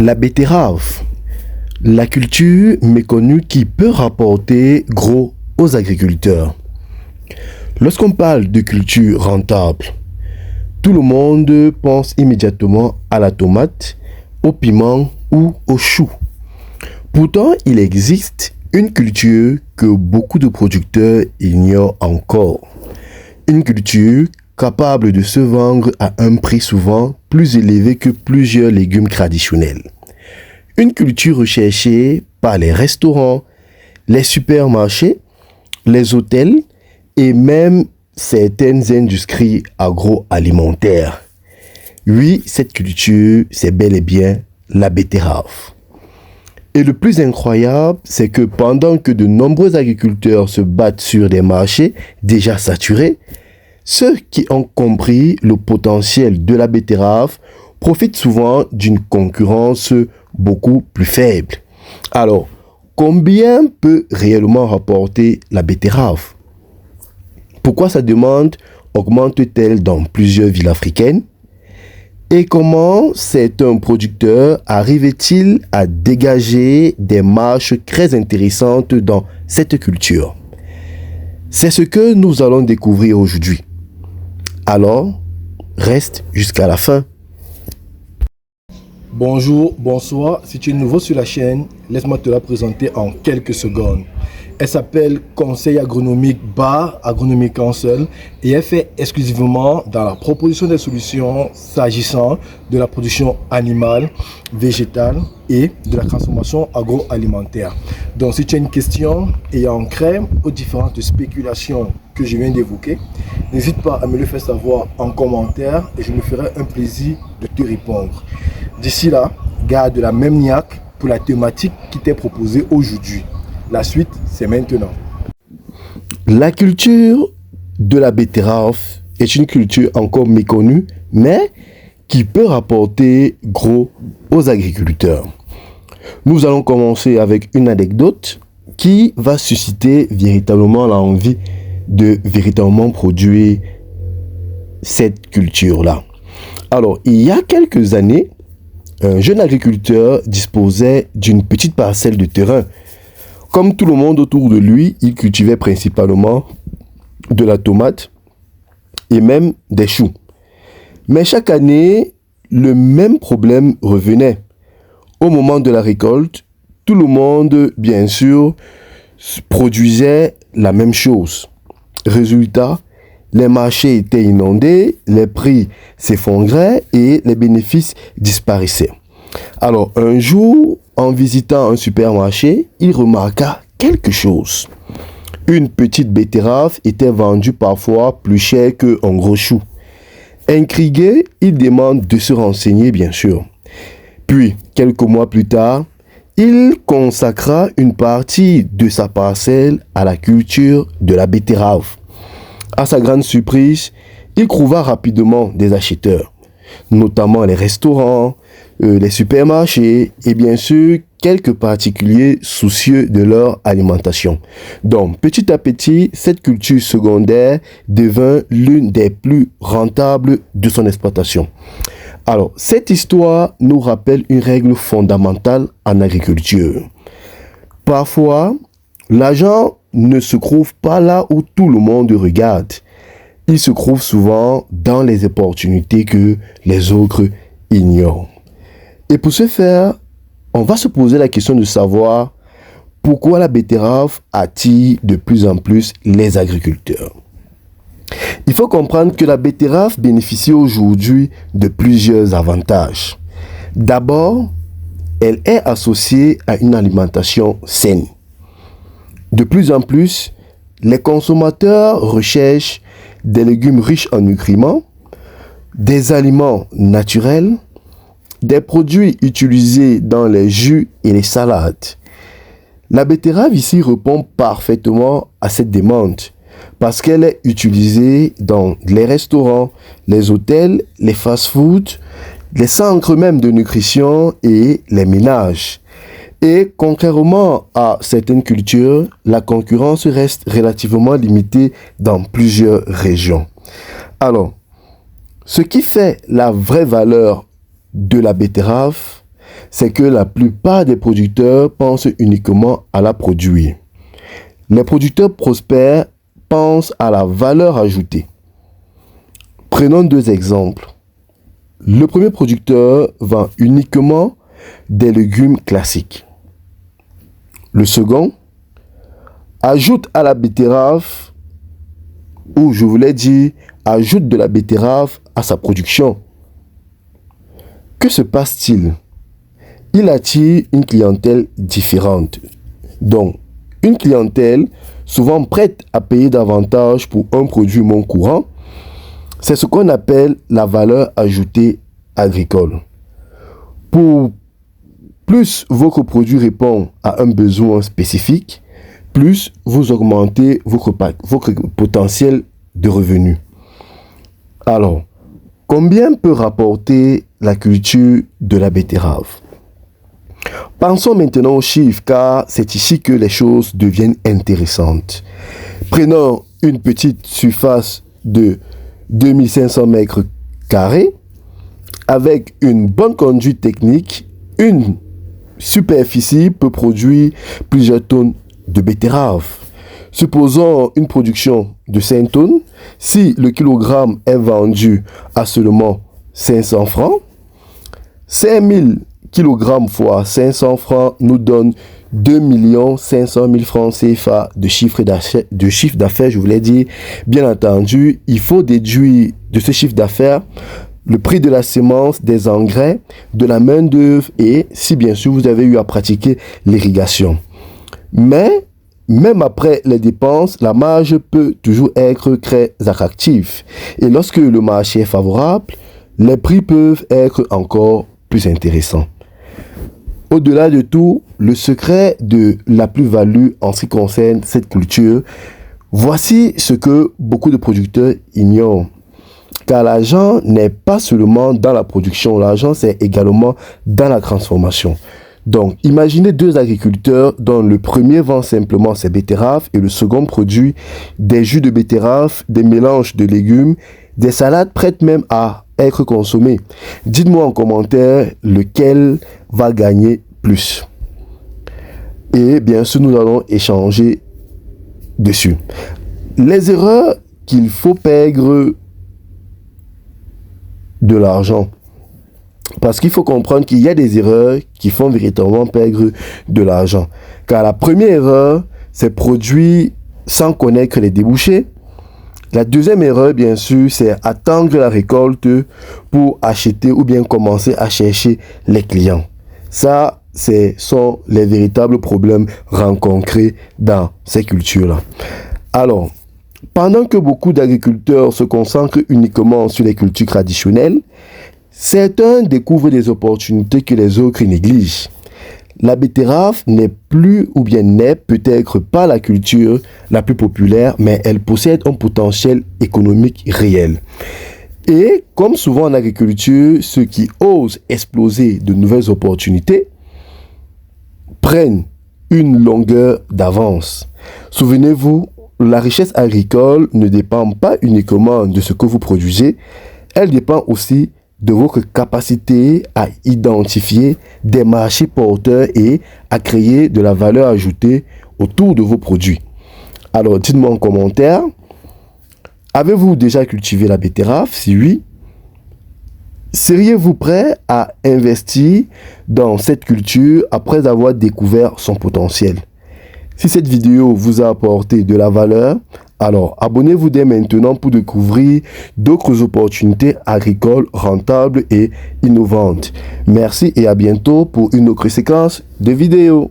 La betterave, la culture méconnue qui peut rapporter gros aux agriculteurs. Lorsqu'on parle de culture rentable, tout le monde pense immédiatement à la tomate, au piment ou au chou. Pourtant, il existe une culture que beaucoup de producteurs ignorent encore. Une culture capable de se vendre à un prix souvent plus élevé que plusieurs légumes traditionnels. Une culture recherchée par les restaurants, les supermarchés, les hôtels et même certaines industries agroalimentaires. Oui, cette culture, c'est bel et bien la betterave. Et le plus incroyable, c'est que pendant que de nombreux agriculteurs se battent sur des marchés déjà saturés, ceux qui ont compris le potentiel de la betterave profitent souvent d'une concurrence beaucoup plus faible. Alors, combien peut réellement rapporter la betterave? Pourquoi sa demande augmente-t-elle dans plusieurs villes africaines? Et comment certains producteurs arrivent-ils à dégager des marges très intéressantes dans cette culture? C'est ce que nous allons découvrir aujourd'hui. Alors, reste jusqu'à la fin. Bonjour, bonsoir. Si tu es nouveau sur la chaîne, laisse-moi te la présenter en quelques secondes. Elle s'appelle Conseil agronomique Bar Agronomique Council et elle fait exclusivement dans la proposition des solutions s'agissant de la production animale, végétale et de la transformation agroalimentaire. Donc si tu as une question ayant trait aux différentes spéculations que je viens d'évoquer, n'hésite pas à me le faire savoir en commentaire et je me ferai un plaisir de te répondre. D'ici là, garde la même niaque pour la thématique qui t'est proposée aujourd'hui. La suite, c'est maintenant. La culture de la betterave est une culture encore méconnue, mais qui peut rapporter gros aux agriculteurs. Nous allons commencer avec une anecdote qui va susciter véritablement l'envie de véritablement produire cette culture-là. Alors, il y a quelques années, un jeune agriculteur disposait d'une petite parcelle de terrain. Comme tout le monde autour de lui, il cultivait principalement de la tomate et même des choux. Mais chaque année, le même problème revenait. Au moment de la récolte, tout le monde, bien sûr, produisait la même chose. Résultat, les marchés étaient inondés, les prix s'effondraient et les bénéfices disparaissaient. Alors, un jour, en visitant un supermarché, il remarqua quelque chose. Une petite betterave était vendue parfois plus cher qu'un gros chou. Intrigué, il demande de se renseigner, bien sûr. Puis, quelques mois plus tard, il consacra une partie de sa parcelle à la culture de la betterave. À sa grande surprise, il trouva rapidement des acheteurs, notamment les restaurants, les supermarchés et bien sûr quelques particuliers soucieux de leur alimentation. Donc petit à petit, cette culture secondaire devint l'une des plus rentables de son exploitation. Alors cette histoire nous rappelle une règle fondamentale en agriculture. Parfois, l'argent ne se trouve pas là où tout le monde regarde. Il se trouve souvent dans les opportunités que les autres ignorent. Et pour ce faire, on va se poser la question de savoir pourquoi la betterave attire de plus en plus les agriculteurs. Il faut comprendre que la betterave bénéficie aujourd'hui de plusieurs avantages. D'abord, elle est associée à une alimentation saine. De plus en plus, les consommateurs recherchent des légumes riches en nutriments, des aliments naturels, des produits utilisés dans les jus et les salades. La betterave ici répond parfaitement à cette demande parce qu'elle est utilisée dans les restaurants, les hôtels, les fast-foods, les centres même de nutrition et les ménages. Et contrairement à certaines cultures, la concurrence reste relativement limitée dans plusieurs régions. Alors, ce qui fait la vraie valeur de la betterave, c'est que la plupart des producteurs pensent uniquement à la produire. Les producteurs prospères pensent à la valeur ajoutée. Prenons 2 exemples. Le premier producteur vend uniquement des légumes classiques. Le second ajoute à la betterave, ou je voulais dire, ajoute de la betterave à sa production. Que se passe-t-il? Il attire une clientèle différente. Donc, une clientèle souvent prête à payer davantage pour un produit moins courant. C'est ce qu'on appelle la valeur ajoutée agricole. Pour plus votre produit répond à un besoin spécifique, plus vous augmentez votre potentiel de revenus. Alors, combien peut rapporter la culture de la betterave? Pensons maintenant aux chiffres, car c'est ici que les choses deviennent intéressantes. Prenons une petite surface de 2500 mètres carrés avec une bonne conduite technique. Une superficie peut produire plusieurs tonnes de betterave. Supposons une production de 5 tonnes. Si le kilogramme est vendu à seulement 500 francs, 5000 kg fois 500 francs nous donne 2 500 000 francs CFA de chiffre d'affaires, je voulais dire. Bien entendu, il faut déduire de ce chiffre d'affaires le prix de la semence, des engrais, de la main-d'œuvre et, si bien sûr, vous avez eu à pratiquer l'irrigation. Mais, même après les dépenses, la marge peut toujours être très attractive. Et lorsque le marché est favorable, les prix peuvent être encore plus intéressants. Au-delà de tout, le secret de la plus-value en ce qui concerne cette culture, voici ce que beaucoup de producteurs ignorent. Car l'argent n'est pas seulement dans la production, l'argent c'est également dans la transformation. Donc, imaginez 2 agriculteurs dont le premier vend simplement ses betteraves et le second produit des jus de betterave, des mélanges de légumes, des salades prêtes même à être consommées. Dites-moi en commentaire lequel va gagner plus. Et bien sûr, nous allons échanger dessus. Les erreurs qu'il faut perdre de l'argent. Parce qu'il faut comprendre qu'il y a des erreurs qui font véritablement perdre de l'argent. Car la première erreur, c'est produire sans connaître les débouchés. La deuxième erreur, bien sûr, c'est attendre la récolte pour acheter ou bien commencer à chercher les clients. Ça, ce sont les véritables problèmes rencontrés dans ces cultures-là. Alors, pendant que beaucoup d'agriculteurs se concentrent uniquement sur les cultures traditionnelles, certains découvrent des opportunités que les autres négligent. La betterave n'est plus ou bien n'est peut-être pas la culture la plus populaire, mais elle possède un potentiel économique réel. Et comme souvent en agriculture, ceux qui osent exploser de nouvelles opportunités prennent une longueur d'avance. Souvenez-vous, la richesse agricole ne dépend pas uniquement de ce que vous produisez, elle dépend aussi de votre capacité à identifier des marchés porteurs et à créer de la valeur ajoutée autour de vos produits. Alors, dites-moi en commentaire, avez-vous déjà cultivé la betterave? Si oui, seriez-vous prêt à investir dans cette culture après avoir découvert son potentiel? Si cette vidéo vous a apporté de la valeur, alors abonnez-vous dès maintenant pour découvrir d'autres opportunités agricoles rentables et innovantes. Merci et à bientôt pour une autre séquence de vidéos.